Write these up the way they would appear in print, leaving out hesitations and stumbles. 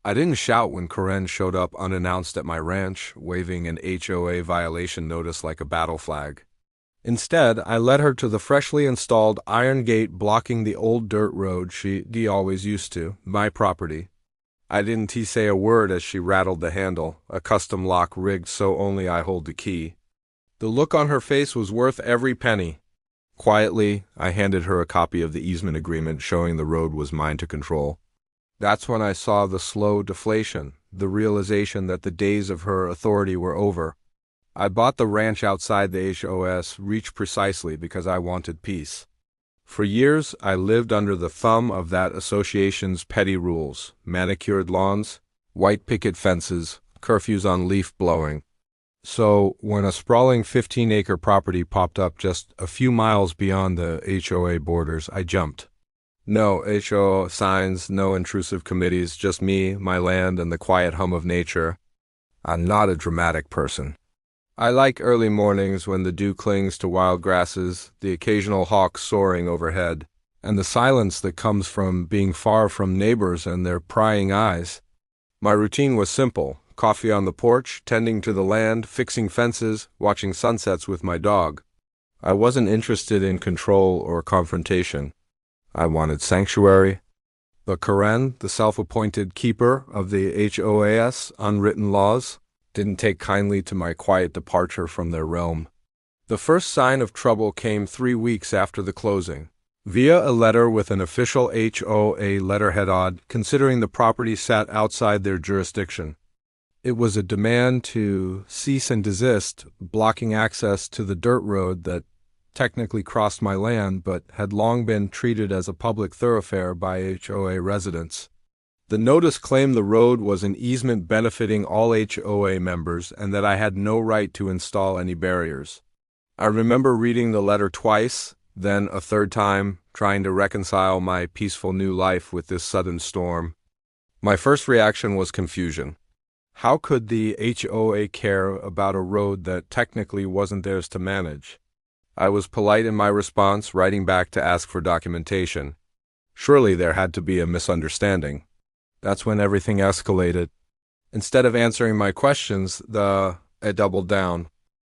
I didn't shout when Karen showed up unannounced at my ranch, waving an HOA violation notice like a battle flag. Instead, I led her to the freshly installed iron gate blocking the old dirt road she always used to, my property. I didn't say a word as she rattled the handle, a custom lock rigged so only I hold the key. The look on her face was worth every penny. Quietly, I handed her a copy of the easement agreement showing the road was mine to control. That's when I saw the slow deflation, the realization that the days of her authority were over. I bought the ranch outside the HOS reach precisely because I wanted peace. For years, I lived under the thumb of that association's petty rules: manicured lawns, white picket fences, curfews on leaf blowing. So, when a sprawling 15-acre property popped up just a few miles beyond the HOA borders, I jumped. No HO signs, no intrusive committees, just me, my land, and the quiet hum of nature. I'm not a dramatic person. I like early mornings when the dew clings to wild grasses, the occasional hawk soaring overhead, and the silence that comes from being far from neighbors and their prying eyes. My routine was simple: coffee on the porch, tending to the land, fixing fences, watching sunsets with my dog. I wasn't interested in control or confrontation. I wanted sanctuary. But Karen, the self-appointed keeper of the HOAS unwritten laws, didn't take kindly to my quiet departure from their realm. The first sign of trouble came 3 weeks after the closing, via a letter with an official HOA letterhead odd, considering the property sat outside their jurisdiction. It was a demand to cease and desist, blocking access to the dirt road that technically crossed my land but had long been treated as a public thoroughfare by HOA residents. The notice claimed the road was an easement benefiting all HOA members and that I had no right to install any barriers. I remember reading the letter twice, then a third time, trying to reconcile my peaceful new life with this sudden storm. My first reaction was confusion. How could the HOA care about a road that technically wasn't theirs to manage? I was polite in my response, writing back to ask for documentation. Surely there had to be a misunderstanding. That's when everything escalated. Instead of answering my questions, I doubled down.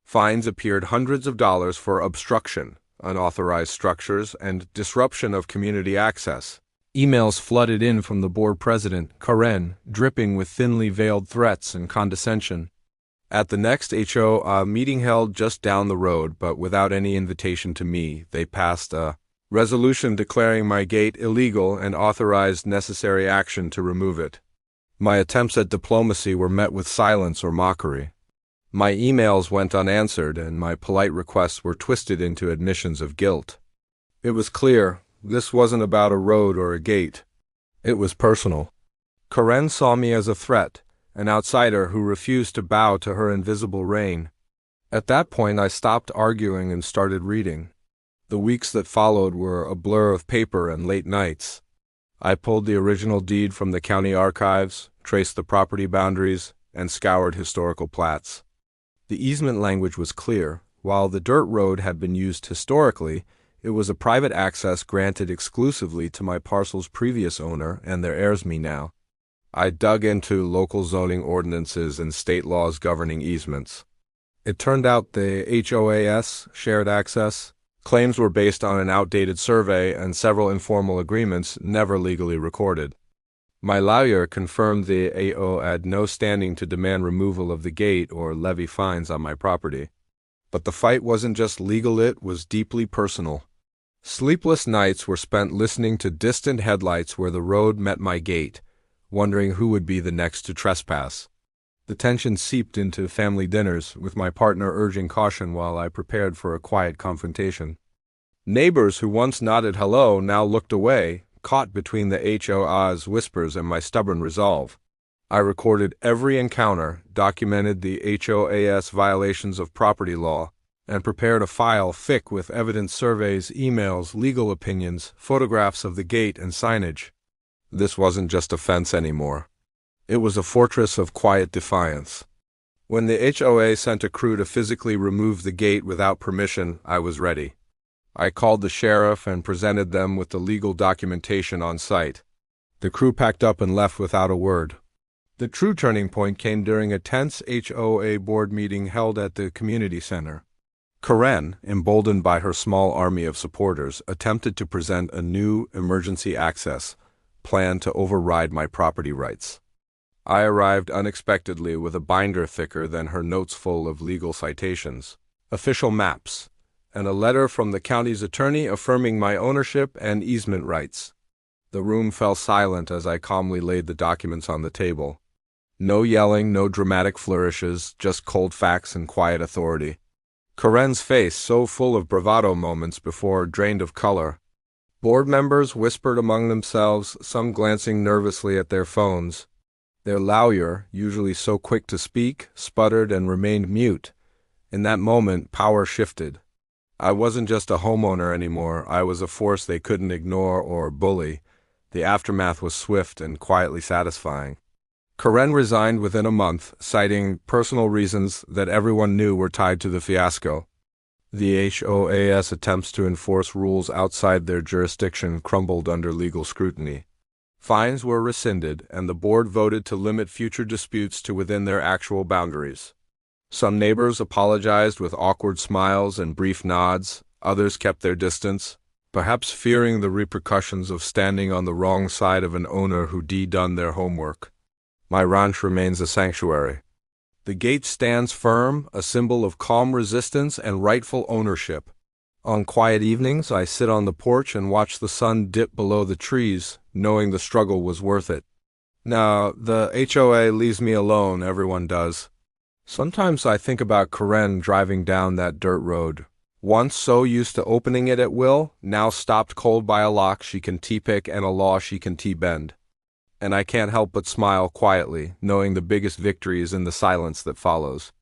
Fines appeared hundreds of dollars for obstruction, unauthorized structures, and disruption of community access. Emails flooded in from the board president, Karen, dripping with thinly veiled threats and condescension. At the next HO meeting held just down the road, but without any invitation to me, they passed a resolution declaring my gate illegal and authorized necessary action to remove it. My attempts at diplomacy were met with silence or mockery. My emails went unanswered, and my polite requests were twisted into admissions of guilt. It was clear this wasn't about a road or a gate. It was personal. Karen saw me as a threat, an outsider who refused to bow to her invisible reign. At that point, I stopped arguing and started reading. The weeks that followed were a blur of paper and late nights. I pulled the original deed from the county archives, traced the property boundaries, and scoured historical plats. The easement language was clear. While the dirt road had been used historically, it was a private access granted exclusively to my parcel's previous owner and their heirs me now. I dug into local zoning ordinances and state laws governing easements. It turned out the HOAS, shared access, claims were based on an outdated survey and several informal agreements never legally recorded. My lawyer confirmed the AO had no standing to demand removal of the gate or levy fines on my property. But the fight wasn't just legal, it was deeply personal. Sleepless nights were spent listening to distant headlights where the road met my gate, wondering who would be the next to trespass. The tension seeped into family dinners, with my partner urging caution while I prepared for a quiet confrontation. Neighbors who once nodded hello now looked away, caught between the HOA's whispers and my stubborn resolve. I recorded every encounter, documented the HOAS violations of property law, and prepared a file thick with evidence surveys, emails, legal opinions, photographs of the gate and signage. This wasn't just a fence anymore. It was a fortress of quiet defiance. When the HOA sent a crew to physically remove the gate without permission, I was ready. I called the sheriff and presented them with the legal documentation on site. The crew packed up and left without a word. The true turning point came during a tense HOA board meeting held at the community center. Karen, emboldened by her small army of supporters, attempted to present a new emergency access plan to override my property rights. I arrived unexpectedly with a binder thicker than her notes full of legal citations, official maps, and a letter from the county's attorney affirming my ownership and easement rights. The room fell silent as I calmly laid the documents on the table. No yelling, no dramatic flourishes, just cold facts and quiet authority. Karen's face, so full of bravado moments before, drained of color. Board members whispered among themselves, some glancing nervously at their phones. Their lawyer, usually so quick to speak, sputtered and remained mute. In that moment, power shifted. I wasn't just a homeowner anymore, I was a force they couldn't ignore or bully. The aftermath was swift and quietly satisfying. Karen resigned within a month, citing personal reasons that everyone knew were tied to the fiasco. The HOA's attempts to enforce rules outside their jurisdiction crumbled under legal scrutiny. Fines were rescinded, and the board voted to limit future disputes to within their actual boundaries. Some neighbors apologized with awkward smiles and brief nods, others kept their distance, perhaps fearing the repercussions of standing on the wrong side of an owner who done their homework. My ranch remains a sanctuary. The gate stands firm, a symbol of calm resistance and rightful ownership. On quiet evenings, I sit on the porch and watch the sun dip below the trees, knowing the struggle was worth it. Now, the HOA leaves me alone, everyone does. Sometimes I think about Karen driving down that dirt road. Once so used to opening it at will, now stopped cold by a lock she can T-pick and a law she can T-bend. And I can't help but smile quietly, knowing the biggest victory is in the silence that follows.